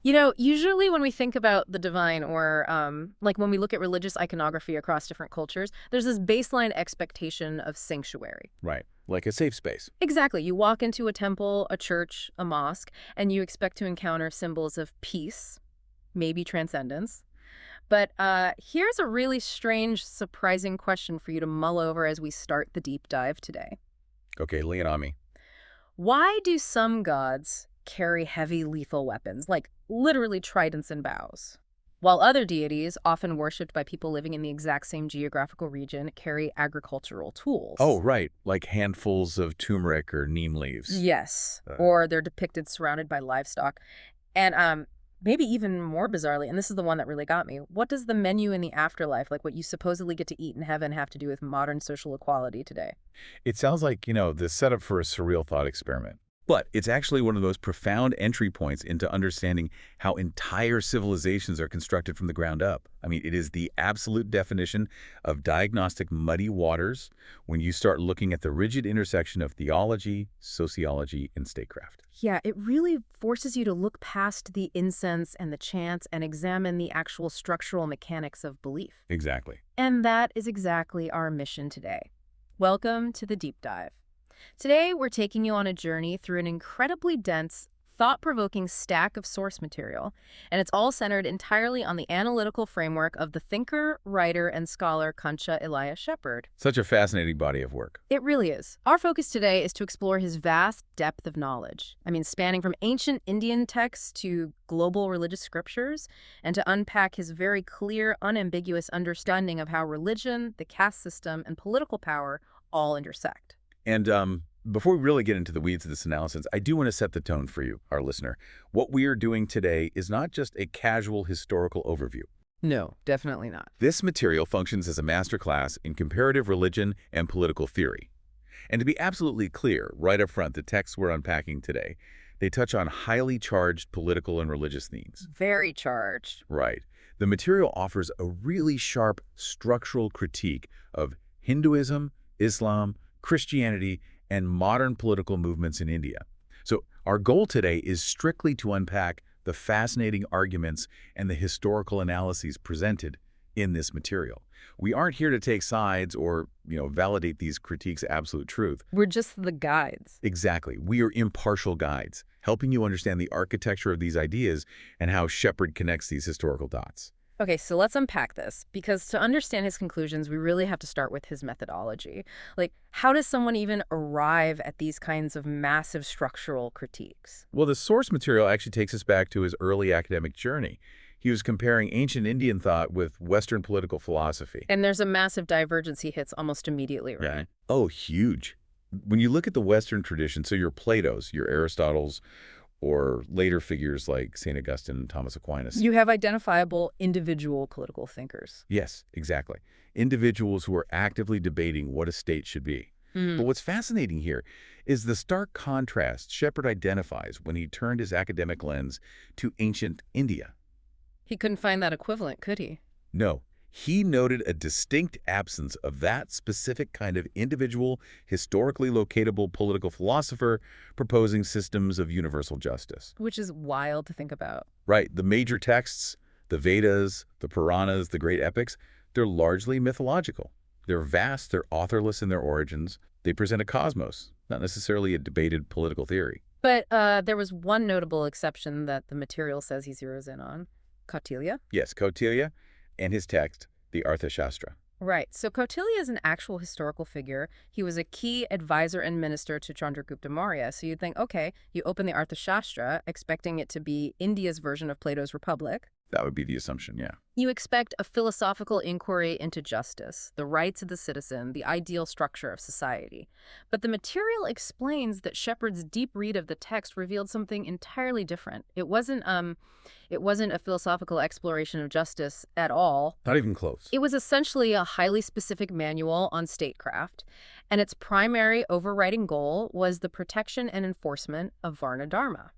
You know, usually when we think about the divine or like when we look at religious iconography across different cultures, there's this baseline expectation of sanctuary. Right. Like a safe space. Exactly. You walk into a temple, a church, a mosque, and you expect to encounter symbols of peace, maybe transcendence. But here's a really strange, surprising question for you to mull over as we start the deep dive today. Okay, lay it on me. Why do some gods carry heavy lethal weapons, like literally tridents and bows, while other deities, often worshipped by people living in the exact same geographical region, carry agricultural Oh, tools? right. Like handfuls of turmeric or neem leaves. Yes. Uh, Or they're depicted surrounded by livestock. And maybe even more bizarrely, and this is the one that really got me, what does the menu in the afterlife, like what you supposedly get to eat in heaven, have to do with modern social equality today? it sounds like, the setup for a surreal thought experiment. But it's actually one of the most profound entry points into understanding how entire civilizations are constructed from the ground up. I mean, it is the absolute definition of diagnostic muddy waters when you start looking at the rigid intersection of theology, sociology, and statecraft. Yeah, it really forces you to look past the incense and the chants and examine the actual structural mechanics of belief. Exactly. And that is exactly our mission today. Welcome to the Deep Dive. Today, we're taking you on a journey through an incredibly dense, thought-provoking stack of source material, and it's all centered entirely on the analytical framework of the thinker, writer, and scholar Kancha Ilaiah Shepherd. Such a fascinating body of work. It really is. Our focus today is to explore his vast depth of knowledge. I mean, spanning from ancient Indian texts to global religious scriptures, and to unpack his very clear, unambiguous understanding of how religion, the caste system, and political power all intersect. And before we really get into the weeds of this analysis, I do want to set the tone for you, our listener. What we are doing today is not just a casual historical overview. No, definitely not. This material functions as a masterclass in comparative religion and political theory. And to be absolutely clear, right up front, the texts we're unpacking today, they touch on highly charged political and religious themes. Very charged. Right. The material offers a really sharp structural critique of Hinduism, Islam, Christianity, and modern political movements in India. So our goal today is strictly to unpack the fascinating arguments and the historical analyses presented in this material. We aren't here to take sides or, validate these critiques' absolute truth. We're just the guides. Exactly. We are impartial guides, helping you understand the architecture of these ideas and how Shepherd connects these historical dots. Okay, so let's unpack this, because to understand his conclusions, we really have to start with his methodology. Like, how does someone even arrive at these kinds of massive structural critiques? Well, the source material actually takes us back to his early academic journey. He was comparing ancient Indian thought with Western political philosophy. And there's a massive divergence he hits almost immediately, right? Yeah. Oh, huge. When you look at the Western tradition, so your Plato's, your Aristotle's, or later figures like St. Augustine and Thomas Aquinas. You have identifiable individual political thinkers. Yes, exactly. Individuals who are actively debating what a state should be. But what's fascinating here is the stark contrast Shepherd identifies when he turned his academic lens to ancient India. He couldn't find that equivalent, could he? No, he noted a distinct absence of that specific kind of individual, historically locatable political philosopher proposing systems of universal justice. Which is wild to think about. Right, the major texts, the Vedas, the Puranas, the great epics, they're largely mythological. They're vast, they're authorless in their origins. They present a cosmos, not necessarily a debated political theory. But there was one notable exception that the material says he zeroes in on. Kautilya? Yes, Kautilya and his text, the Arthashastra. Right. So Kautilya is an actual historical figure. He was a key advisor and minister to Chandragupta Maurya. So you'd think, okay, you open the Arthashastra, expecting it to be India's version of Plato's Republic. That would be the assumption, yeah. You expect a philosophical inquiry into justice, the rights of the citizen, the ideal structure of society. But the material explains that Shepherd's deep read of the text revealed something entirely different. It wasn't a philosophical exploration of justice at all. Not even close. It was essentially a highly specific manual on statecraft, and its primary overriding goal was the protection and enforcement of Varna Dharma.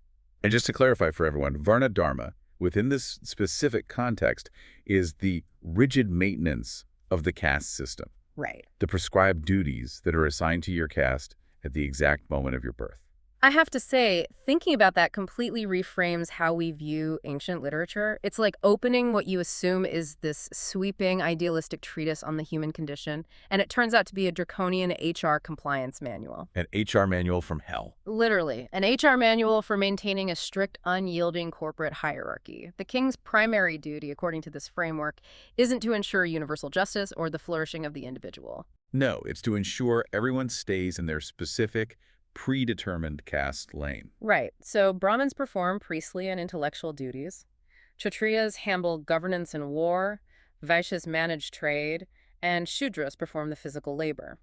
And just to clarify for everyone, Varna Dharma, within this specific context, is the rigid maintenance of the caste system. Right. The prescribed duties that are assigned to your caste at the exact moment of your birth. I have to say, thinking about that completely reframes how we view ancient literature. It's like opening what you assume is this sweeping, idealistic treatise on the human condition, and it turns out to be a draconian HR compliance manual. An HR manual from hell. Literally, an HR manual for maintaining a strict, unyielding corporate hierarchy. The king's primary duty, according to this framework, isn't to ensure universal justice or the flourishing of the individual. No, it's to ensure everyone stays in their specific, predetermined caste lane. Right. So Brahmins perform priestly and intellectual duties. Kshatriyas handle governance and war. Vaishyas manage trade. And Shudras perform the physical labor.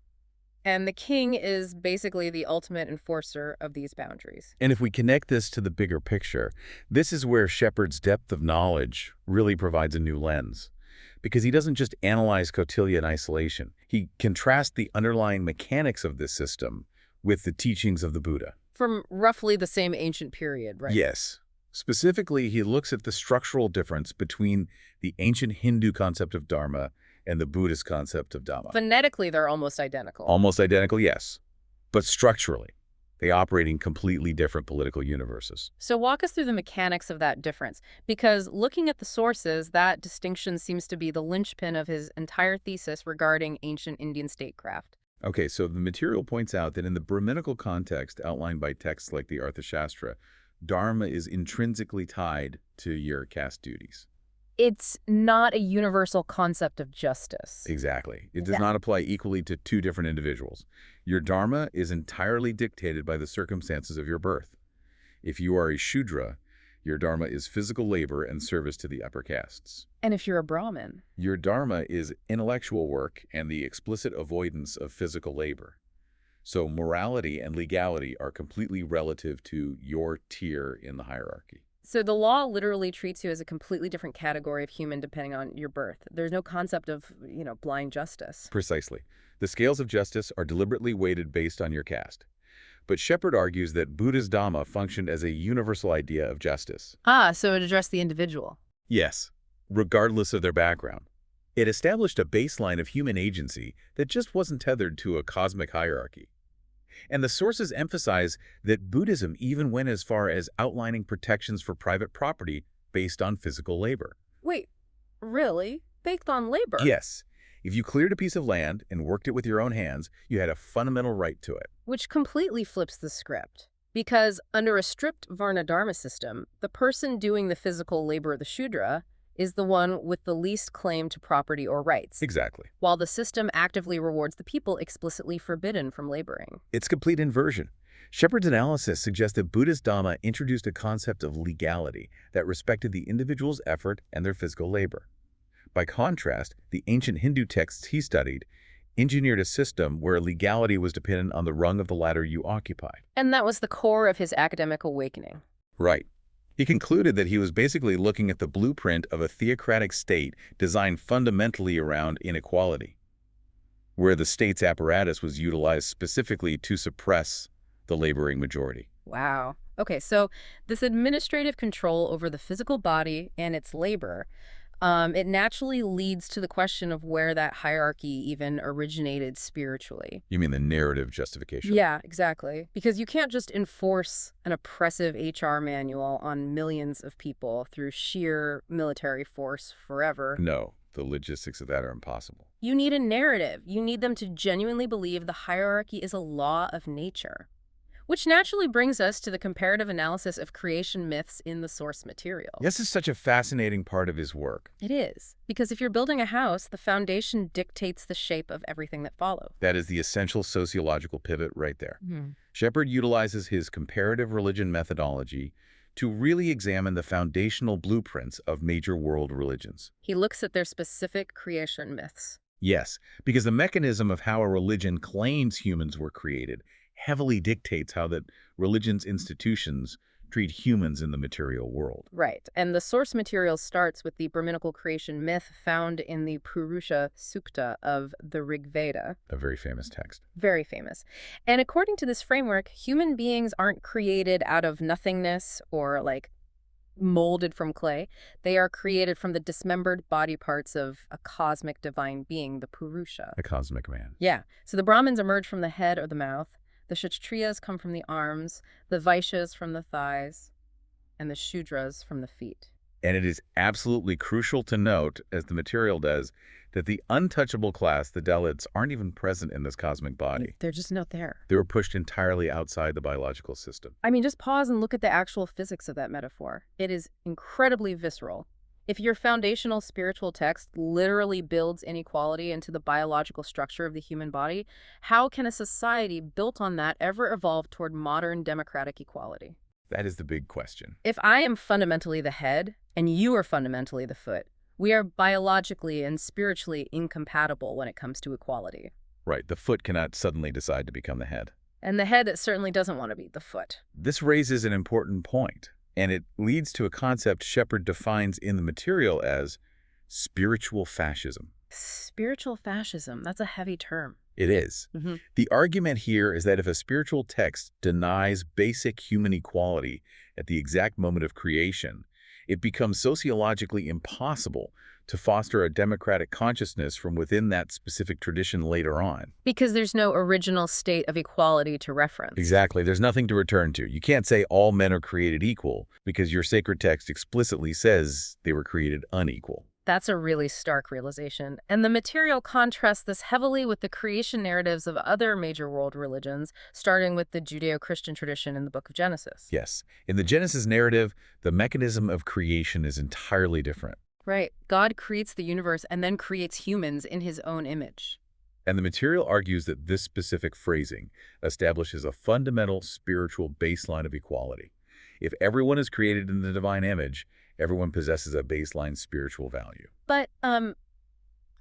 And the king is basically the ultimate enforcer of these boundaries. And if we connect this to the bigger picture, this is where Shepherd's depth of knowledge really provides a new lens. Because he doesn't just analyze Kautilya in isolation. He contrasts the underlying mechanics of this system with the teachings of the Buddha. From roughly the same ancient period, right? Yes. Specifically, he looks at the structural difference between the ancient Hindu concept of Dharma and the Buddhist concept of Dhamma. Phonetically, they're almost identical. Almost identical, yes. But structurally, they operate in completely different political universes. So walk us through the mechanics of that difference, because looking at the sources, that distinction seems to be the linchpin of his entire thesis regarding ancient Indian statecraft. Okay, so the material points out that in the Brahminical context outlined by texts like the Arthashastra, Dharma is intrinsically tied to your caste duties. It's not a universal concept of justice. Exactly. It does not apply equally to two different individuals. Your Dharma is entirely dictated by the circumstances of your birth. If you are a Shudra, your Dharma is physical labor and service to the upper castes. And if you're a Brahmin? Your Dharma is intellectual work and the explicit avoidance of physical labor. So morality and legality are completely relative to your tier in the hierarchy. So the law literally treats you as a completely different category of human depending on your birth. There's no concept of, blind justice. Precisely. The scales of justice are deliberately weighted based on your caste. But Shepherd argues that Buddha's Dhamma functioned as a universal idea of justice. So it addressed the individual. Yes, regardless of their background. It established a baseline of human agency that just wasn't tethered to a cosmic hierarchy. And the sources emphasize that Buddhism even went as far as outlining protections for private property based on physical labor. Wait, really? Based on labor? Yes. If you cleared a piece of land and worked it with your own hands, you had a fundamental right to it. Which completely flips the script. Because under a strict Varna Dharma system, the person doing the physical labor of the Shudra is the one with the least claim to property or rights. Exactly. While the system actively rewards the people explicitly forbidden from laboring. It's complete inversion. Shepherd's analysis suggests that Buddhist Dhamma introduced a concept of legality that respected the individual's effort and their physical labor. By contrast, the ancient Hindu texts he studied engineered a system where legality was dependent on the rung of the ladder you occupied. And that was the core of his academic awakening. Right. He concluded that he was basically looking at the blueprint of a theocratic state designed fundamentally around inequality, where the state's apparatus was utilized specifically to suppress the laboring majority. Wow. Okay, so this administrative control over the physical body and its labor, it naturally leads to the question of where that hierarchy even originated spiritually. You mean the narrative justification? Yeah, exactly. Because you can't just enforce an oppressive HR manual on millions of people through sheer military force forever. No, the logistics of that are impossible. You need a narrative. You need them to genuinely believe the hierarchy is a law of nature. Which naturally brings us to the comparative analysis of creation myths in the source material. This is such a fascinating part of his work. It is. Because if you're building a house, the foundation dictates the shape of everything that follows. That is the essential sociological pivot right there. Mm-hmm. Shepherd utilizes his comparative religion methodology to really examine the foundational blueprints of major world religions. He looks at their specific creation myths. Yes, because the mechanism of how a religion claims humans were created heavily dictates how that religion's institutions treat humans in the material world. Right. And the source material starts with the Brahminical creation myth found in the Purusha Sukta of the Rig Veda. A very famous text. Very famous. And according to this framework, human beings aren't created out of nothingness or molded from clay. They are created from the dismembered body parts of a cosmic divine being, the Purusha. A cosmic man. Yeah. So the Brahmins emerge from the head or the mouth. The Kshatriyas come from the arms, the Vaishyas from the thighs, and the Shudras from the feet. And it is absolutely crucial to note, as the material does, that the untouchable class, the Dalits, aren't even present in this cosmic body. They're just not there. They were pushed entirely outside the biological system. I mean, just pause and look at the actual physics of that metaphor. It is incredibly visceral. If your foundational spiritual text literally builds inequality into the biological structure of the human body, how can a society built on that ever evolve toward modern democratic equality? That is the big question. If I am fundamentally the head and you are fundamentally the foot, we are biologically and spiritually incompatible when it comes to equality. Right, the foot cannot suddenly decide to become the head. And the head certainly doesn't want to be the foot. This raises an important point, and it leads to a concept Shepherd defines in the material as spiritual fascism. Spiritual fascism, that's a heavy term. It is. The argument here is that if a spiritual text denies basic human equality at the exact moment of creation, it becomes sociologically impossible to foster a democratic consciousness from within that specific tradition later on. Because there's no original state of equality to reference. Exactly. There's nothing to return to. You can't say all men are created equal because your sacred text explicitly says they were created unequal. That's a really stark realization. And the material contrasts this heavily with the creation narratives of other major world religions, starting with the Judeo-Christian tradition in the Book of Genesis. Yes. In the Genesis narrative, the mechanism of creation is entirely different. Right. God creates the universe and then creates humans in his own image. And the material argues that this specific phrasing establishes a fundamental spiritual baseline of equality. If everyone is created in the divine image, everyone possesses a baseline spiritual value. But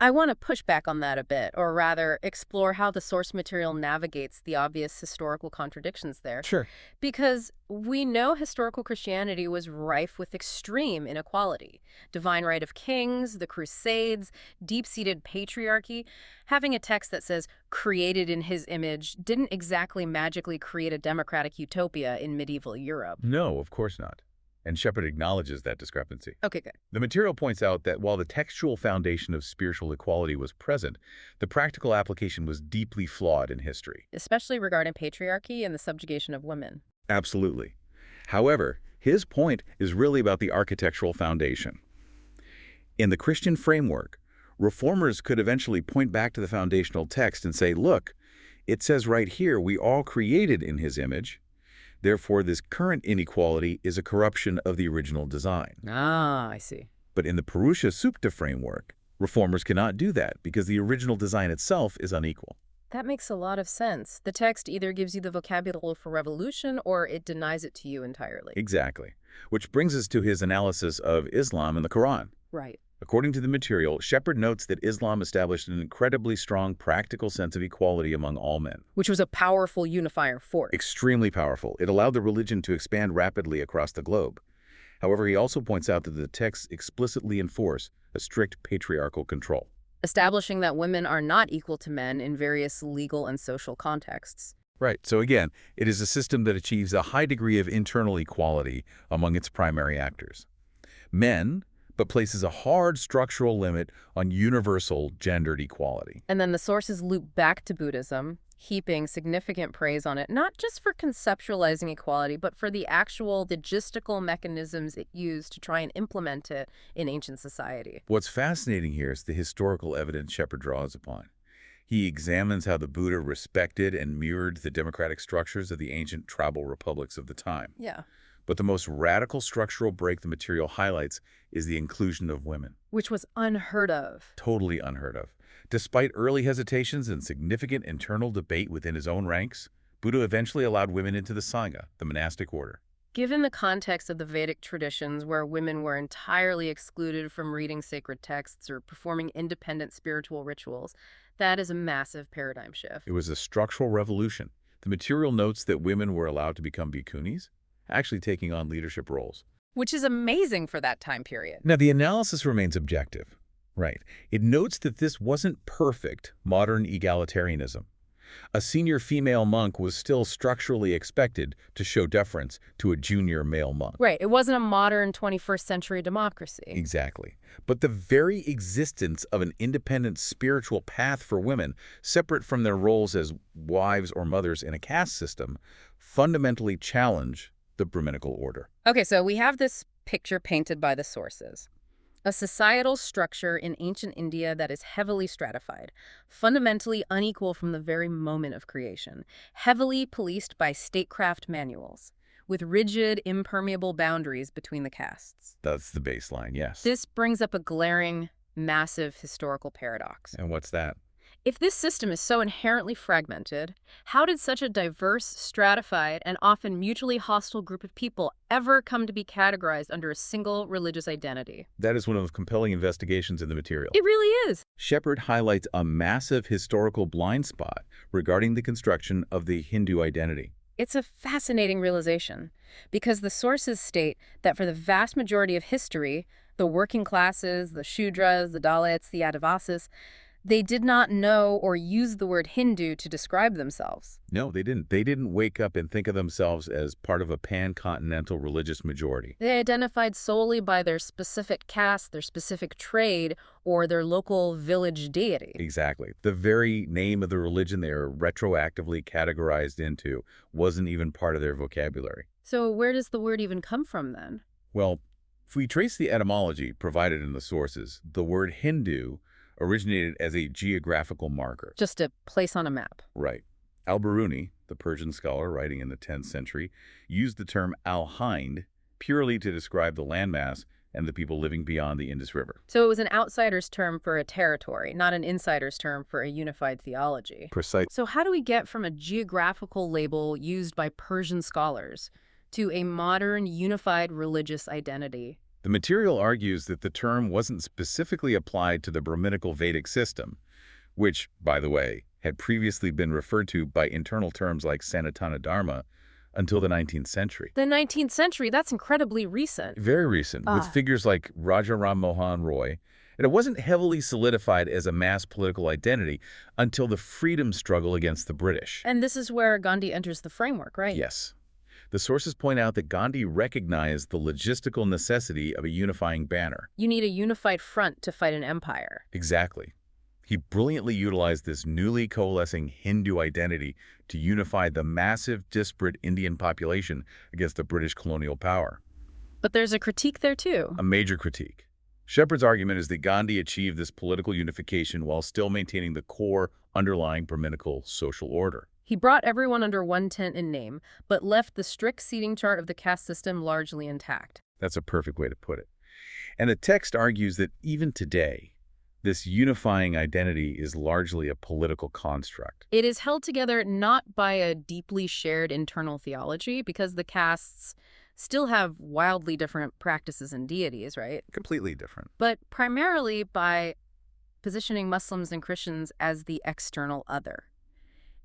I want to push back on that a bit, or rather explore how the source material navigates the obvious historical contradictions there. Sure. Because we know historical Christianity was rife with extreme inequality. Divine right of kings, the Crusades, deep-seated patriarchy. Having a text that says, created in his image, didn't exactly magically create a democratic utopia in medieval Europe. No, of course not. And Shepherd acknowledges that discrepancy. Okay, good. The material points out that while the textual foundation of spiritual equality was present, the practical application was deeply flawed in history. Especially regarding patriarchy and the subjugation of women. Absolutely. However, his point is really about the architectural foundation. In the Christian framework, reformers could eventually point back to the foundational text and say, look, it says right here, we all created in his image. Therefore, this current inequality is a corruption of the original design. Ah, I see. But in the Purusha Sukta framework, reformers cannot do that because the original design itself is unequal. That makes a lot of sense. The text either gives you the vocabulary for revolution or it denies it to you entirely. Exactly. Which brings us to his analysis of Islam and the Quran. Right. According to the material, Shepherd notes that Islam established an incredibly strong practical sense of equality among all men. Which was a powerful unifier force. Extremely powerful. It allowed the religion to expand rapidly across the globe. However, he also points out that the texts explicitly enforce a strict patriarchal control. Establishing that women are not equal to men in various legal and social contexts. Right. So again, it is a system that achieves a high degree of internal equality among its primary actors. Men, but places a hard structural limit on universal gendered equality. And then the sources loop back to Buddhism, heaping significant praise on it, not just for conceptualizing equality, but for the actual logistical mechanisms it used to try and implement it in ancient society. What's fascinating here is the historical evidence Shepherd draws upon. He examines how the Buddha respected and mirrored the democratic structures of the ancient tribal republics of the time. Yeah. But the most radical structural break the material highlights is the inclusion of women. Which was unheard of. Totally unheard of. Despite early hesitations and significant internal debate within his own ranks, Buddha eventually allowed women into the Sangha, the monastic order. Given the context of the Vedic traditions where women were entirely excluded from reading sacred texts or performing independent spiritual rituals, that is a massive paradigm shift. It was a structural revolution. The material notes that women were allowed to become bhikkhunis, actually taking on leadership roles. Which is amazing for that time period. Now, the analysis remains objective, right? It notes that this wasn't perfect modern egalitarianism. A senior female monk was still structurally expected to show deference to a junior male monk. Right. It wasn't a modern 21st century democracy. Exactly. But the very existence of an independent spiritual path for women, separate from their roles as wives or mothers in a caste system, fundamentally challenge the Brahminical order. Okay, so we have this picture painted by the sources. A societal structure in ancient India that is heavily stratified, fundamentally unequal from the very moment of creation, heavily policed by statecraft manuals, with rigid, impermeable boundaries between the castes. That's the baseline, yes. This brings up a glaring, massive historical paradox. And what's that? If this system is so inherently fragmented, how did such a diverse, stratified, and often mutually hostile group of people ever come to be categorized under a single religious identity? That is one of the compelling investigations in the material. It really is. Shepherd highlights a massive historical blind spot regarding the construction of the Hindu identity. It's a fascinating realization, because the sources state that for the vast majority of history, the working classes, the Shudras, the Dalits, the Adivasis, they did not know or use the word Hindu to describe themselves. No, they didn't. They didn't wake up and think of themselves as part of a pan-continental religious majority. They identified solely by their specific caste, their specific trade, or their local village deity. Exactly. The very name of the religion they are retroactively categorized into wasn't even part of their vocabulary. So where does the word even come from then? Well, if we trace the etymology provided in the sources, the word Hindu originated as a geographical marker. Just a place on a map. Right. Al-Biruni, the Persian scholar writing in the 10th century, used the term al-Hind purely to describe the landmass and the people living beyond the Indus River. So it was an outsider's term for a territory, not an insider's term for a unified theology. Precise. So how do we get from a geographical label used by Persian scholars to a modern unified religious identity? The material argues that the term wasn't specifically applied to the Brahminical Vedic system, which, by the way, had previously been referred to by internal terms like Sanatana Dharma until the 19th century. The 19th century, that's incredibly recent. Very recent, with figures like Raja Ram Mohan Roy. And it wasn't heavily solidified as a mass political identity until the freedom struggle against the British. And this is where Gandhi enters the framework, right? Yes. The sources point out that Gandhi recognized the logistical necessity of a unifying banner. You need a unified front to fight an empire. Exactly. He brilliantly utilized this newly coalescing Hindu identity to unify the massive, disparate Indian population against the British colonial power. But there's a critique there too. A major critique. Shepherd's argument is that Gandhi achieved this political unification while still maintaining the core underlying Brahminical social order. He brought everyone under one tent in name, but left the strict seating chart of the caste system largely intact. That's a perfect way to put it. And the text argues that even today, this unifying identity is largely a political construct. It is held together not by a deeply shared internal theology, because the castes still have wildly different practices and deities, right? Completely different. But primarily by positioning Muslims and Christians as the external other.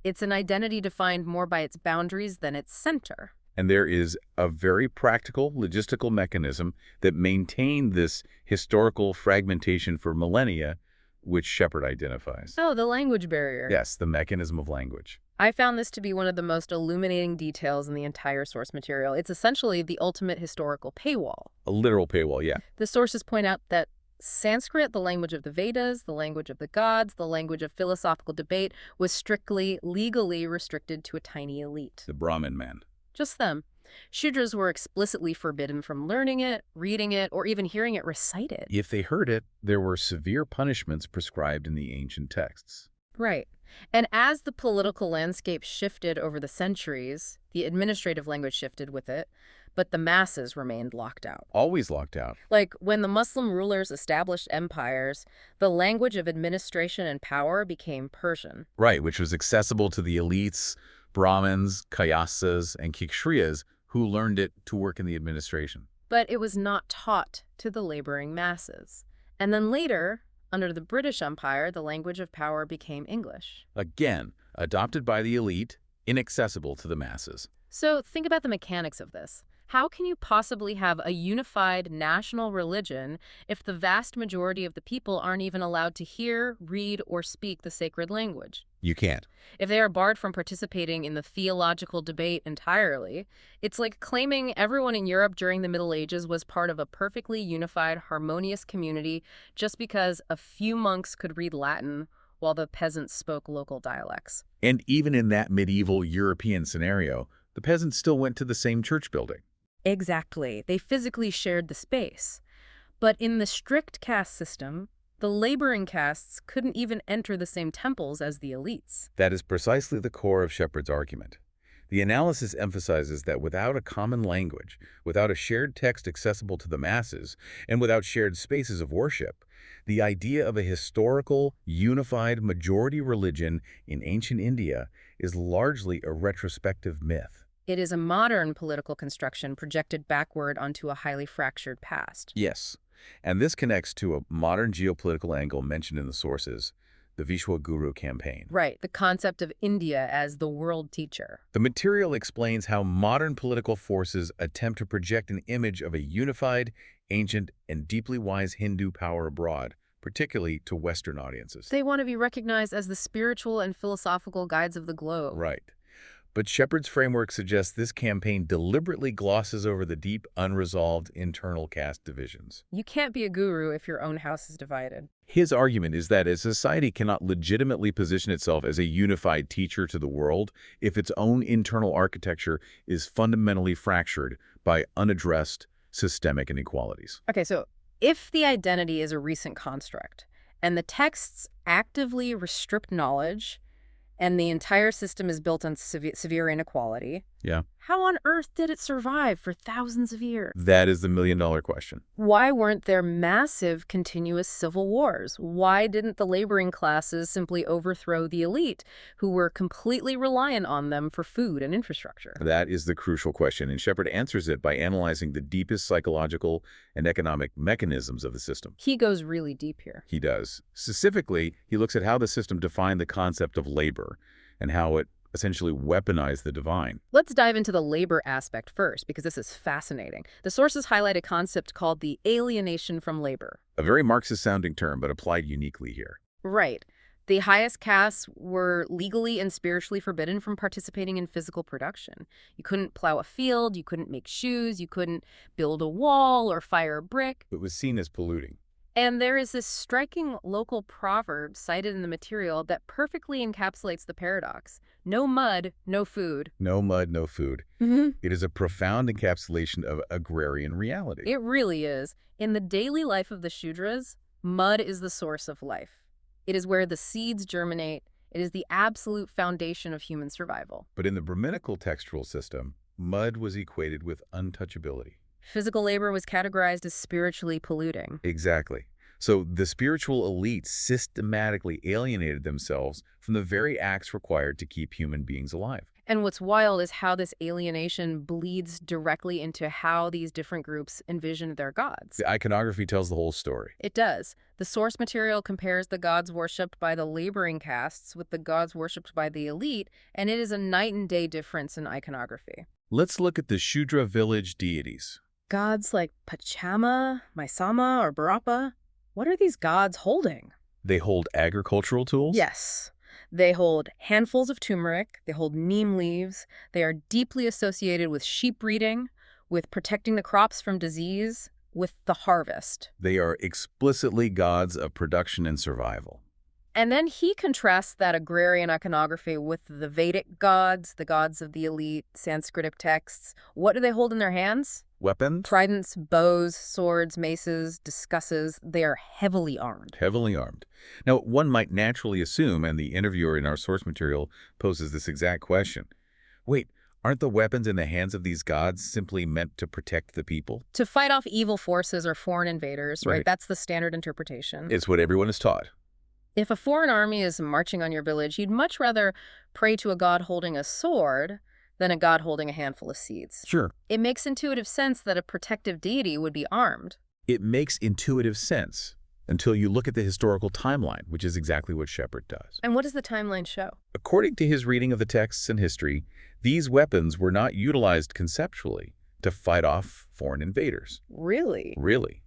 It's an identity defined more by its boundaries than its center. And there is a very practical, logistical mechanism that maintained this historical fragmentation for millennia, which Shepherd identifies. Oh, the language barrier. Yes, the mechanism of language. I found this to be one of the most illuminating details in the entire source material. It's essentially the ultimate historical paywall. A literal paywall, yeah. The sources point out that Sanskrit, the language of the Vedas, the language of the gods, the language of philosophical debate, was strictly, legally restricted to a tiny elite. The Brahmin man. Just them. Shudras were explicitly forbidden from learning it, reading it, or even hearing it recited. If they heard it, there were severe punishments prescribed in the ancient texts. Right. And as the political landscape shifted over the centuries, the administrative language shifted with it, but the masses remained locked out. Always locked out. Like, when the Muslim rulers established empires, the language of administration and power became Persian. Right, which was accessible to the elites, Brahmins, Kayasas, and Kikshtriyas, who learned it to work in the administration. But it was not taught to the laboring masses. And then later, under the British Empire, the language of power became English. Again, adopted by the elite, inaccessible to the masses. So think about the mechanics of this. How can you possibly have a unified national religion if the vast majority of the people aren't even allowed to hear, read, or speak the sacred language? You can't. If they are barred from participating in the theological debate entirely, it's like claiming everyone in Europe during the Middle Ages was part of a perfectly unified, harmonious community just because a few monks could read Latin while the peasants spoke local dialects. And even in that medieval European scenario, the peasants still went to the same church building. Exactly. They physically shared the space. But in the strict caste system, the laboring castes couldn't even enter the same temples as the elites. That is precisely the core of Shepherd's argument. The analysis emphasizes that without a common language, without a shared text accessible to the masses, and without shared spaces of worship, the idea of a historical, unified majority religion in ancient India is largely a retrospective myth. It is a modern political construction projected backward onto a highly fractured past. Yes, and this connects to a modern geopolitical angle mentioned in the sources, the Vishwa Guru campaign. Right, the concept of India as the world teacher. The material explains how modern political forces attempt to project an image of a unified, ancient, and deeply wise Hindu power abroad, particularly to Western audiences. They want to be recognized as the spiritual and philosophical guides of the globe. Right. But Shepherd's framework suggests this campaign deliberately glosses over the deep, unresolved internal caste divisions. You can't be a guru if your own house is divided. His argument is that a society cannot legitimately position itself as a unified teacher to the world if its own internal architecture is fundamentally fractured by unaddressed systemic inequalities. Okay, so if the identity is a recent construct, and the texts actively restrict knowledge, and the entire system is built on severe inequality, Yeah. how on earth did it survive for thousands of years? That is the million-dollar question. Why weren't there massive, continuous civil wars? Why didn't the laboring classes simply overthrow the elite, who were completely reliant on them for food and infrastructure? That is the crucial question, and Shepherd answers it by analyzing the deepest psychological and economic mechanisms of the system. He goes really deep here. He does. Specifically, he looks at how the system defined the concept of labor and how it essentially weaponized the divine. Let's dive into the labor aspect first, because this is fascinating. The sources highlight a concept called the alienation from labor. A very Marxist-sounding term, but applied uniquely here. Right. The highest castes were legally and spiritually forbidden from participating in physical production. You couldn't plow a field, you couldn't make shoes, you couldn't build a wall or fire a brick. It was seen as polluting. And there is this striking local proverb cited in the material that perfectly encapsulates the paradox. No mud, no food. No mud, no food. Mm-hmm. It is a profound encapsulation of agrarian reality. It really is. In the daily life of the Shudras, mud is the source of life. It is where the seeds germinate. It is the absolute foundation of human survival. But in the Brahminical textual system, mud was equated with untouchability. Physical labor was categorized as spiritually polluting. Exactly. So the spiritual elites systematically alienated themselves from the very acts required to keep human beings alive. And what's wild is how this alienation bleeds directly into how these different groups envisioned their gods. The iconography tells the whole story. It does. The source material compares the gods worshipped by the laboring castes with the gods worshipped by the elite, and it is a night and day difference in iconography. Let's look at the Shudra village deities. Gods like Pachama, Maisama, or Barappa, what are these gods holding? They hold agricultural tools? Yes. They hold handfuls of turmeric, they hold neem leaves, they are deeply associated with sheep breeding, with protecting the crops from disease, with the harvest. They are explicitly gods of production and survival. And then he contrasts that agrarian iconography with the Vedic gods, the gods of the elite, Sanskritic texts. What do they hold in their hands? Weapons? Tridents, bows, swords, maces, discusses. They are heavily armed. Heavily armed. Now, one might naturally assume, and the interviewer in our source material poses this exact question, wait, aren't the weapons in the hands of these gods simply meant to protect the people? To fight off evil forces or foreign invaders, right? Right. That's the standard interpretation. It's what everyone is taught. If a foreign army is marching on your village, you'd much rather pray to a god holding a sword than a god holding a handful of seeds. Sure. It makes intuitive sense that a protective deity would be armed. It makes intuitive sense until you look at the historical timeline, which is exactly what Shepherd does. And what does the timeline show? According to his reading of the texts and history, these weapons were not utilized conceptually. to fight off foreign invaders. Really? Really.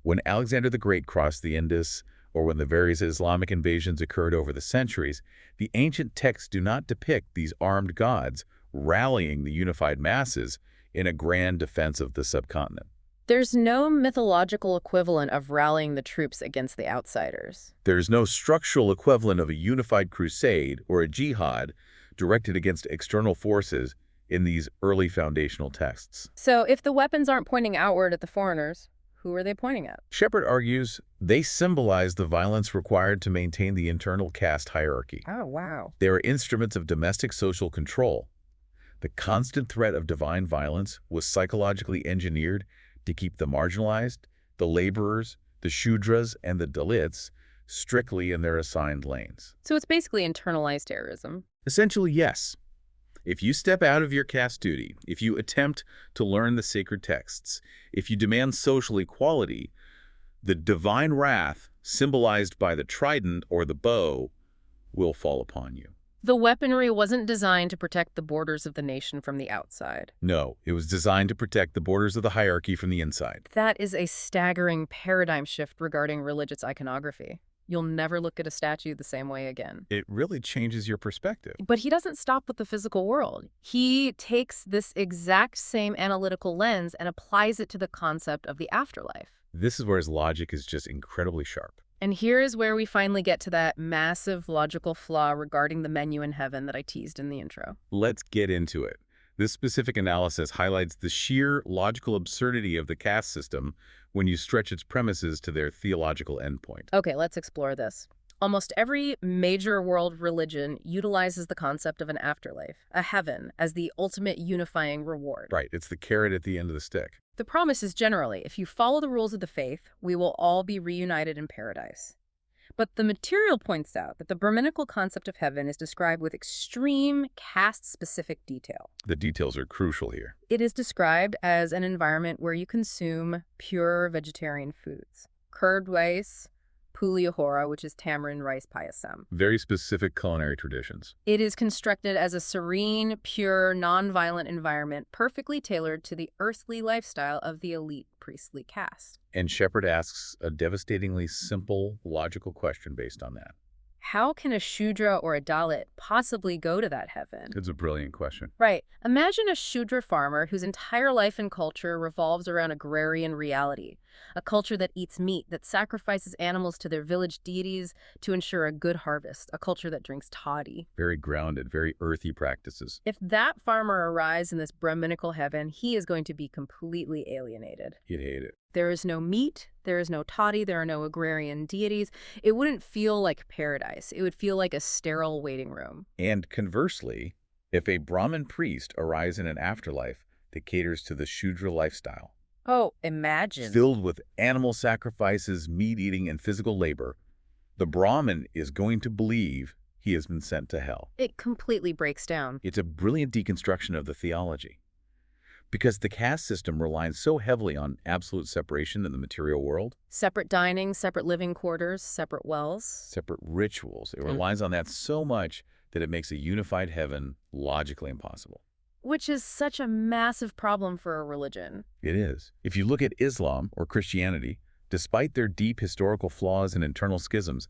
When Alexander the Great crossed the Indus, or when the various Islamic invasions occurred over the centuries, the ancient texts do not depict these armed gods rallying the unified masses in a grand defense of the subcontinent. There's no mythological equivalent of rallying the troops against the outsiders. There's no structural equivalent of a unified crusade or a jihad directed against external forces in these early foundational texts. So if the weapons aren't pointing outward at the foreigners, who are they pointing at? Shepherd argues they symbolize the violence required to maintain the internal caste hierarchy. Oh, wow. They are instruments of domestic social control. The constant threat of divine violence was psychologically engineered to keep the marginalized, the laborers, the Shudras, and the Dalits strictly in their assigned lanes. So it's basically internalized terrorism. Essentially, yes. If you step out of your caste duty, if you attempt to learn the sacred texts, if you demand social equality, the divine wrath, symbolized by the trident or the bow, will fall upon you. The weaponry wasn't designed to protect the borders of the nation from the outside. No, it was designed to protect the borders of the hierarchy from the inside. That is a staggering paradigm shift regarding religious iconography. You'll never look at a statue the same way again. It really changes your perspective. But he doesn't stop with the physical world. He takes this exact same analytical lens and applies it to the concept of the afterlife. This is where his logic is just incredibly sharp. And here is where we finally get to that massive logical flaw regarding the menu in heaven that I teased in the intro. Let's get into it. This specific analysis highlights the sheer logical absurdity of the caste system when you stretch its premises to their theological endpoint. Okay, let's explore this. Almost every major world religion utilizes the concept of an afterlife, a heaven, as the ultimate unifying reward. Right, it's the carrot at the end of the stick. The promise is generally, if you follow the rules of the faith, we will all be reunited in paradise. But the material points out that the Brahminical concept of heaven is described with extreme caste-specific detail. The details are crucial here. It is described as an environment where you consume pure vegetarian foods. Curd rice, pulihora, which is tamarind rice payasam. Very specific culinary traditions. It is constructed as a serene, pure, non-violent environment perfectly tailored to the earthly lifestyle of the elite priestly caste. And Shepherd asks a devastatingly simple, logical question based on that. How can a Shudra or a Dalit possibly go to that heaven? It's a brilliant question. Right. Imagine a Shudra farmer whose entire life and culture revolves around agrarian reality, a culture that eats meat, that sacrifices animals to their village deities to ensure a good harvest, a culture that drinks toddy. Very grounded, very earthy practices. If that farmer arrives in this Brahminical heaven, he is going to be completely alienated. He'd hate it. There is no meat, there is no toddy, there are no agrarian deities. It wouldn't feel like paradise. It would feel like a sterile waiting room. And conversely, if a Brahmin priest arrives in an afterlife that caters to the Shudra lifestyle, Oh, imagine. filled with animal sacrifices, meat eating, and physical labor, the Brahmin is going to believe he has been sent to hell. It completely breaks down. It's a brilliant deconstruction of the theology. Because the caste system relies so heavily on absolute separation in the material world, Separate dining, separate living quarters, separate wells. separate rituals, it relies on that so much that it makes a unified heaven logically impossible. Which is such a massive problem for a religion. It is. If you look at Islam or Christianity, despite their deep historical flaws and internal schisms,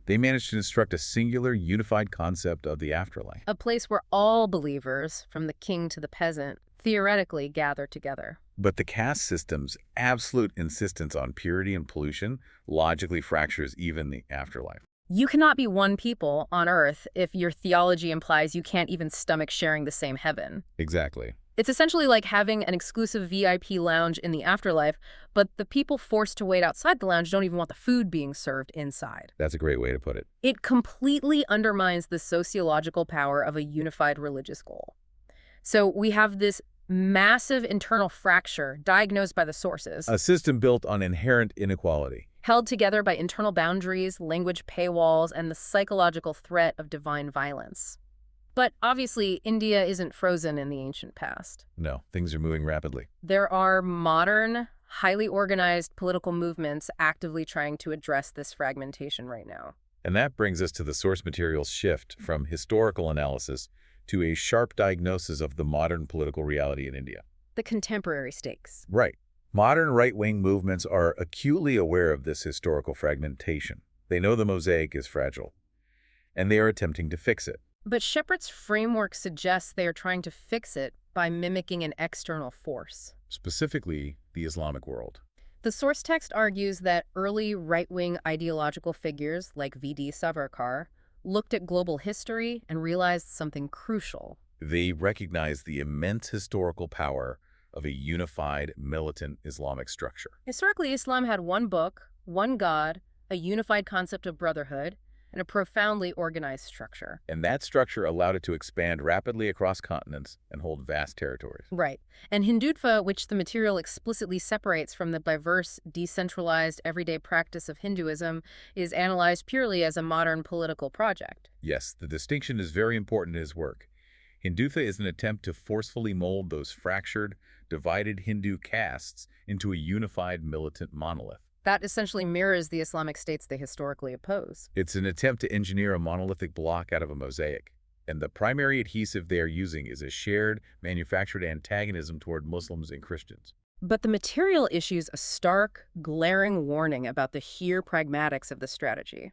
they managed to construct a singular, unified concept of the afterlife. A place where all believers, from the king to the peasant, theoretically gather together. But the caste system's absolute insistence on purity and pollution logically fractures even the afterlife. You cannot be one people on earth if your theology implies you can't even stomach sharing the same heaven. Exactly. It's essentially like having an exclusive VIP lounge in the afterlife, but the people forced to wait outside the lounge don't even want the food being served inside. That's a great way to put it. It completely undermines the sociological power of a unified religious goal. So we have this massive internal fracture diagnosed by the sources, A system built on inherent inequality. held together by internal boundaries, language paywalls, and the psychological threat of divine violence. But obviously, India isn't frozen in the ancient past. No, things are moving rapidly. There are modern, highly organized political movements actively trying to address this fragmentation right now. And that brings us to the source material's shift from historical analysis to a sharp diagnosis of the modern political reality in India. the contemporary stakes. Right. Modern right-wing movements are acutely aware of this historical fragmentation. They know the mosaic is fragile, and they are attempting to fix it. But Shepherd's framework suggests they are trying to fix it by mimicking an external force. Specifically, the Islamic world. The source text argues that early right-wing ideological figures like V.D. Savarkar looked at global history and realized something crucial. They recognize the immense historical power of a unified, militant Islamic structure. Historically, Islam had one book, one God, a unified concept of brotherhood, and a profoundly organized structure. And that structure allowed it to expand rapidly across continents and hold vast territories. Right. And Hindutva, which the material explicitly separates from the diverse, decentralized, everyday practice of Hinduism, is analyzed purely as a modern political project. Yes, the distinction is very important in his work. Hindutva is an attempt to forcefully mold those fractured, divided Hindu castes into a unified militant monolith. That essentially mirrors the Islamic states they historically oppose. It's an attempt to engineer a monolithic block out of a mosaic, and the primary adhesive they are using is a shared, manufactured antagonism toward Muslims and Christians. But the material issues a stark, glaring warning about the sheer pragmatics of the strategy.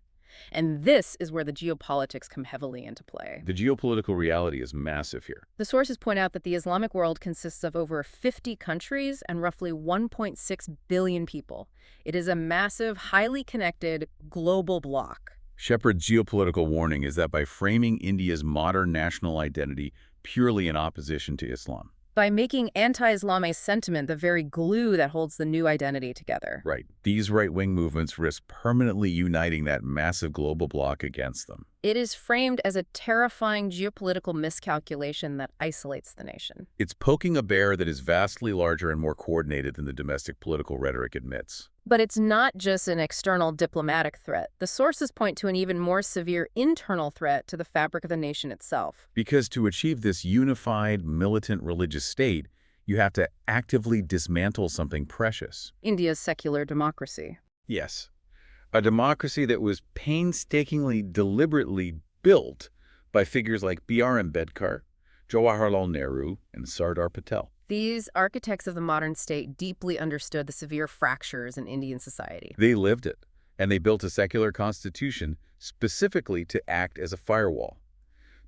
And this is where the geopolitics come heavily into play. The geopolitical reality is massive here. The sources point out that the Islamic world consists of over 50 countries and roughly 1.6 billion people. It is a massive, highly connected, global bloc. Shepherd's geopolitical warning is that by framing India's modern national identity purely in opposition to Islam, by making anti-Islamist sentiment the very glue that holds the new identity together. right, these right-wing movements risk permanently uniting that massive global bloc against them. It is framed as a terrifying geopolitical miscalculation that isolates the nation. It's poking a bear that is vastly larger and more coordinated than the domestic political rhetoric admits. But it's not just an external diplomatic threat. The sources point to an even more severe internal threat to the fabric of the nation itself. Because to achieve this unified, militant religious state, you have to actively dismantle something precious. India's secular democracy. Yes. A democracy that was painstakingly, deliberately built by figures like B.R. Ambedkar, Jawaharlal Nehru, and Sardar Patel. These architects of the modern state deeply understood the severe fractures in Indian society. They lived it, and they built a secular constitution specifically to act as a firewall,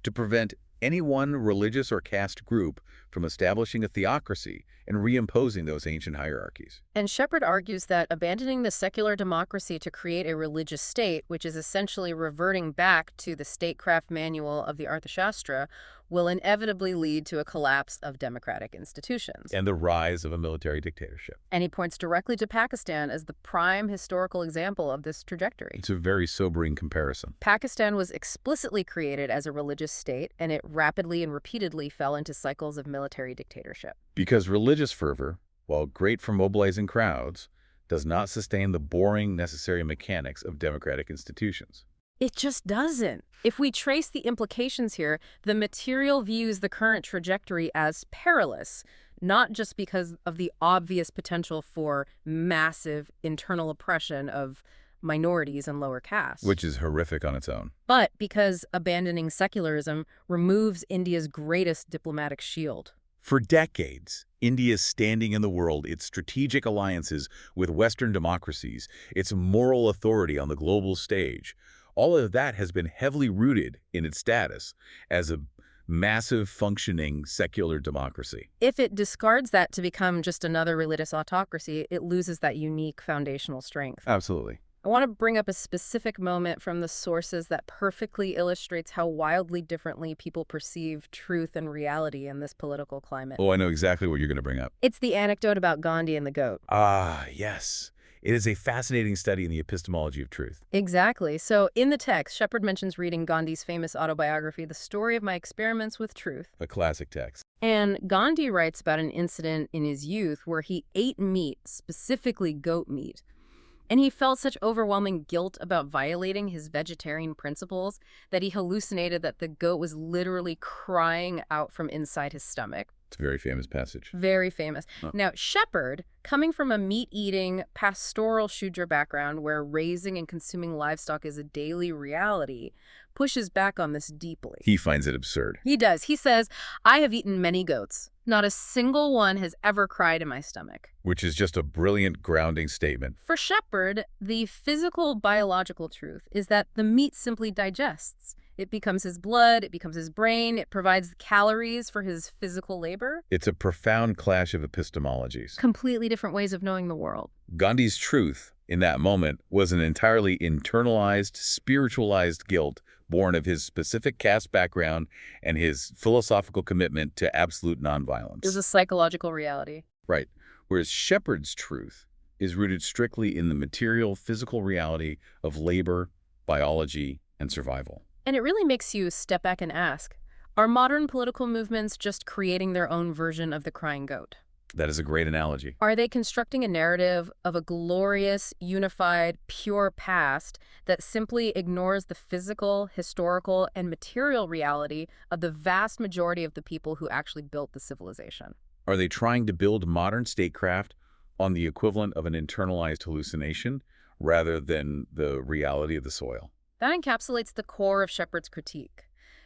to prevent any one religious or caste group from establishing a theocracy and reimposing those ancient hierarchies. And Shepherd argues that abandoning the secular democracy to create a religious state, which is essentially reverting back to the Statecraft manual of the Arthashastra, will inevitably lead to a collapse of democratic institutions. And the rise of a military dictatorship. And he points directly to Pakistan as the prime historical example of this trajectory. It's a very sobering comparison. Pakistan was explicitly created as a religious state, and it rapidly and repeatedly fell into cycles of military dictatorship. Because religious fervor, while great for mobilizing crowds, does not sustain the boring, necessary mechanics of democratic institutions. It just doesn't. If we trace the implications here, the material views the current trajectory as perilous, not just because of the obvious potential for massive internal oppression of minorities and lower castes. Which is horrific on its own. But because abandoning secularism removes India's greatest diplomatic shield. For decades, India's standing in the world, its strategic alliances with Western democracies, its moral authority on the global stage, all of that has been heavily rooted in its status as a massive, functioning, secular democracy. If it discards that to become just another religious autocracy, it loses that unique foundational strength. Absolutely. I want to bring up a specific moment from the sources that perfectly illustrates how wildly differently people perceive truth and reality in this political climate. Oh, I know exactly what you're going to bring up. It's the anecdote about Gandhi and the goat. Ah, yes. It is a fascinating study in the epistemology of truth. Exactly. So in the text, Shepherd mentions reading Gandhi's famous autobiography, The Story of My Experiments with Truth. A classic text. And Gandhi writes about an incident in his youth where he ate meat, specifically goat meat. And he felt such overwhelming guilt about violating his vegetarian principles that he hallucinated that the goat was literally crying out from inside his stomach. It's a very famous passage. Very famous. Oh. Now, Shepherd, coming from a meat-eating, pastoral Shudra background where raising and consuming livestock is a daily reality, pushes back on this deeply. He finds it absurd. He does. He says, I have eaten many goats. Not a single one has ever cried in my stomach. Which is just a brilliant grounding statement. For Shepherd, the physical, biological truth is that the meat simply digests. It becomes his blood, it becomes his brain, it provides the calories for his physical labor. It's a profound clash of epistemologies. Completely different ways of knowing the world. Gandhi's truth in that moment was an entirely internalized, spiritualized guilt born of his specific caste background and his philosophical commitment to absolute nonviolence. It was a psychological reality. Right. Whereas Shepherd's truth is rooted strictly in the material, physical reality of labor, biology, and survival. And it really makes you step back and ask, are modern political movements just creating their own version of the crying goat? That is a great analogy. Are they constructing a narrative of a glorious, unified, pure past that simply ignores the physical, historical, and material reality of the vast majority of the people who actually built the civilization? Are they trying to build modern statecraft on the equivalent of an internalized hallucination rather than the reality of the soil? That encapsulates the core of Shepherd's critique.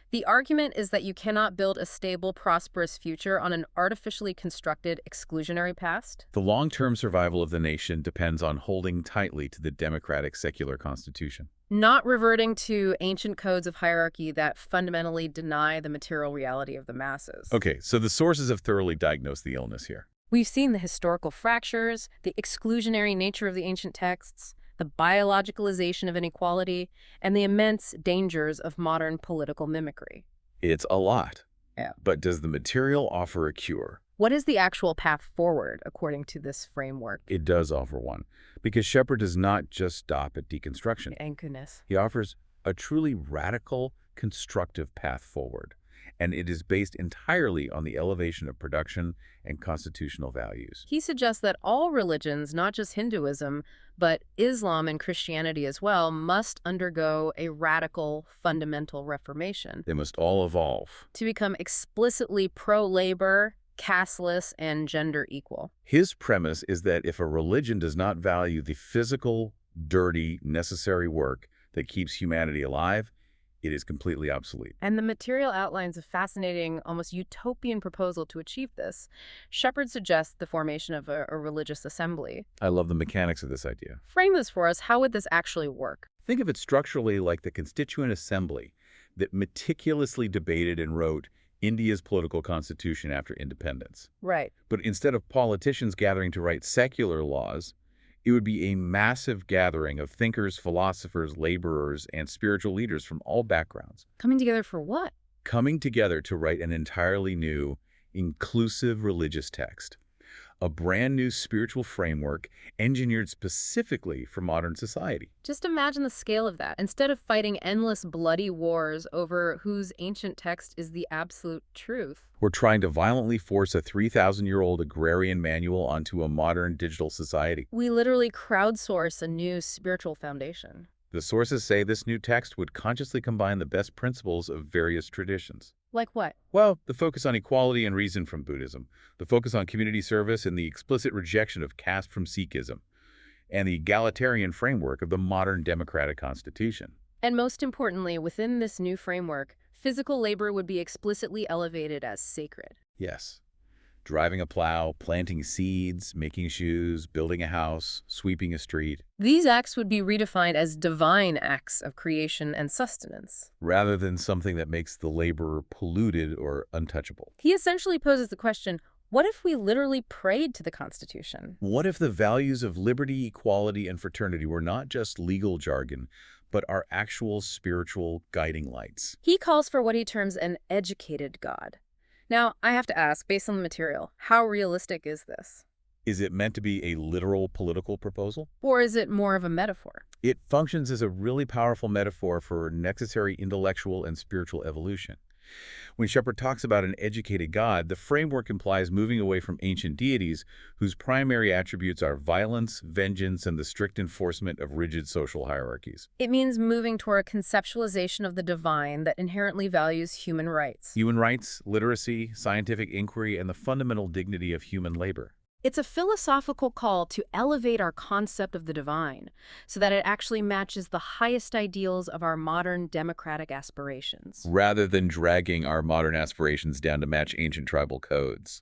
The argument is that you cannot build a stable, prosperous future on an artificially constructed, exclusionary past. The long-term survival of the nation depends on holding tightly to the democratic secular constitution. Not reverting to ancient codes of hierarchy that fundamentally deny the material reality of the masses. Okay, so the sources have thoroughly diagnosed the illness here. We've seen the historical fractures, the exclusionary nature of the ancient texts, the biologicalization of inequality, and the immense dangers of modern political mimicry. It's a lot. Yeah. But does the material offer a cure? What is the actual path forward, according to this framework? It does offer one, because Shepherd does not just stop at deconstruction. Thank goodness. He offers a truly radical, constructive path forward, and it is based entirely on the elevation of production and constitutional values. He suggests that all religions, not just Hinduism, but Islam and Christianity as well, must undergo a radical, fundamental reformation. They must all evolve to become explicitly pro-labor, casteless, and gender equal. His premise is that if a religion does not value the physical, dirty, necessary work that keeps humanity alive, it is completely obsolete. And the material outlines a fascinating, almost utopian proposal to achieve this. Shepherd suggests the formation of a religious assembly. I love the mechanics of this idea. Frame this for us. How would this actually work? Think of it structurally like the Constituent Assembly that meticulously debated and wrote India's political constitution after independence. Right. But instead of politicians gathering to write secular laws, it would be a massive gathering of thinkers, philosophers, laborers, and spiritual leaders from all backgrounds. Coming together for what? Coming together to write an entirely new, inclusive religious text. A brand new spiritual framework engineered specifically for modern society. Just imagine the scale of that. Instead of fighting endless bloody wars over whose ancient text is the absolute truth. We're trying to violently force a 3,000-year-old agrarian manual onto a modern digital society. We literally crowdsource a new spiritual foundation. The sources say this new text would consciously combine the best principles of various traditions. Like what? Well, the focus on equality and reason from Buddhism, the focus on community service and the explicit rejection of caste from Sikhism, and the egalitarian framework of the modern democratic constitution. And most importantly, within this new framework, physical labor would be explicitly elevated as sacred. Yes. Driving a plow, planting seeds, making shoes, building a house, sweeping a street. These acts would be redefined as divine acts of creation and sustenance, rather than something that makes the laborer polluted or untouchable. He essentially poses the question, what if we literally prayed to the Constitution? What if the values of liberty, equality, and fraternity were not just legal jargon, but are actual spiritual guiding lights? He calls for what he terms an educated God. Now, I have to ask, based on the material, how realistic is this? Is it meant to be a literal political proposal? Or is it more of a metaphor? It functions as a really powerful metaphor for necessary intellectual and spiritual evolution. When Shepherd talks about an educated God, the framework implies moving away from ancient deities whose primary attributes are violence, vengeance, and the strict enforcement of rigid social hierarchies. It means moving toward a conceptualization of the divine that inherently values human rights. Human rights, literacy, scientific inquiry, and the fundamental dignity of human labor. It's a philosophical call to elevate our concept of the divine so that it actually matches the highest ideals of our modern democratic aspirations. Rather than dragging our modern aspirations down to match ancient tribal codes.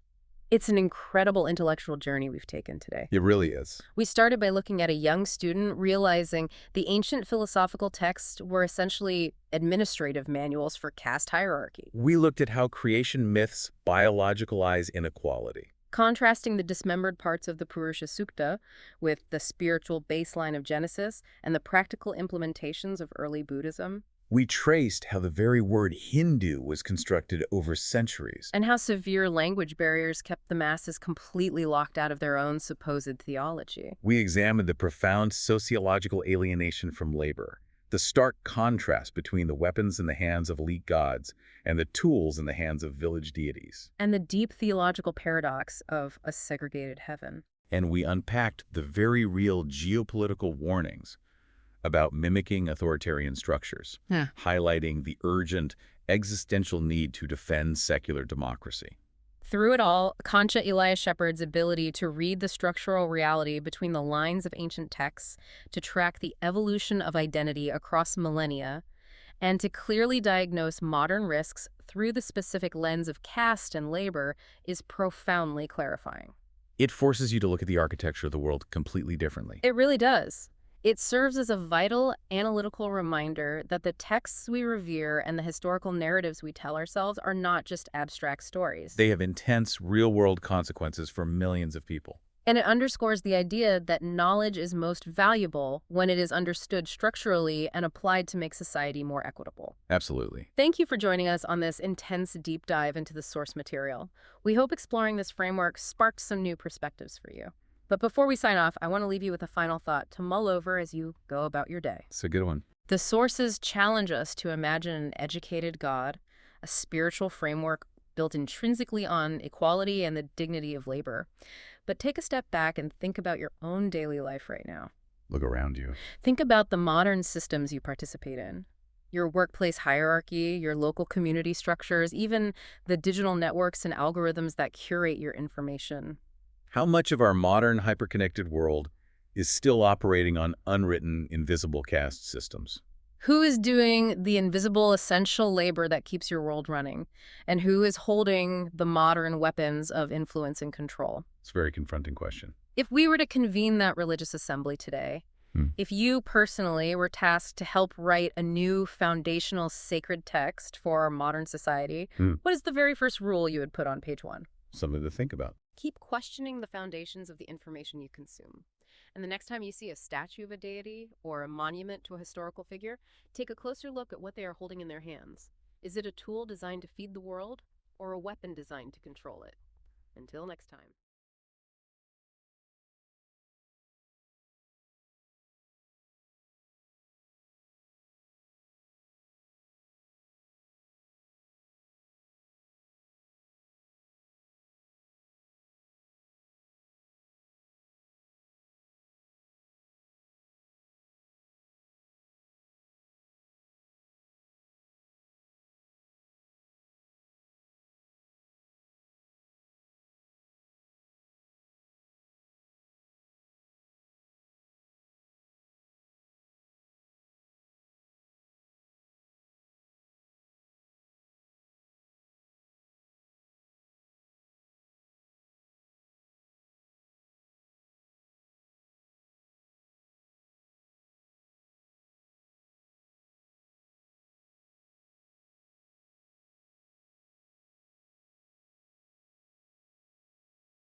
It's an incredible intellectual journey we've taken today. It really is. We started by looking at a young student realizing the ancient philosophical texts were essentially administrative manuals for caste hierarchy, We looked at how creation myths biologicalize inequality. contrasting the dismembered parts of the Purusha Sukta with the spiritual baseline of Genesis and the practical implementations of early Buddhism, We traced how the very word Hindu was constructed over centuries. and how severe language barriers kept the masses completely locked out of their own supposed theology. We examined the profound sociological alienation from labor, the stark contrast between the weapons in the hands of elite gods and the tools in the hands of village deities. And the deep theological paradox of a segregated heaven. And we unpacked the very real geopolitical warnings about mimicking authoritarian structures, highlighting the urgent existential need to defend secular democracy. Through it all, Kancha Ilaiah Shepherd's ability to read the structural reality between the lines of ancient texts, to track the evolution of identity across millennia, and to clearly diagnose modern risks through the specific lens of caste and labor is profoundly clarifying. It forces you to look at the architecture of the world completely differently. It really does. It serves as a vital analytical reminder that the texts we revere and the historical narratives we tell ourselves are not just abstract stories. They have intense, real-world consequences for millions of people. And it underscores the idea that knowledge is most valuable when it is understood structurally and applied to make society more equitable. Absolutely. Thank you for joining us on this intense deep dive into the source material. We hope exploring this framework sparked some new perspectives for you. But before we sign off, I want to leave you with a final thought to mull over as you go about your day. It's a good one. The sources challenge us to imagine an educated God, a spiritual framework built intrinsically on equality and the dignity of labor. But take a step back and think about your own daily life right now. Look around you. Think about the modern systems you participate in. Your workplace hierarchy, your local community structures, even the digital networks and algorithms that curate your information. How much of our modern, hyperconnected world is still operating on unwritten, invisible caste systems? Who is doing the invisible, essential labor that keeps your world running? And who is holding the modern weapons of influence and control? It's a very confronting question. If we were to convene that religious assembly today, if you personally were tasked to help write a new foundational sacred text for our modern society, what is the very first rule you would put on page 1? Something to think about. Keep questioning the foundations of the information you consume. And the next time you see a statue of a deity or a monument to a historical figure, take a closer look at what they are holding in their hands. Is it a tool designed to feed the world or a weapon designed to control it? Until next time.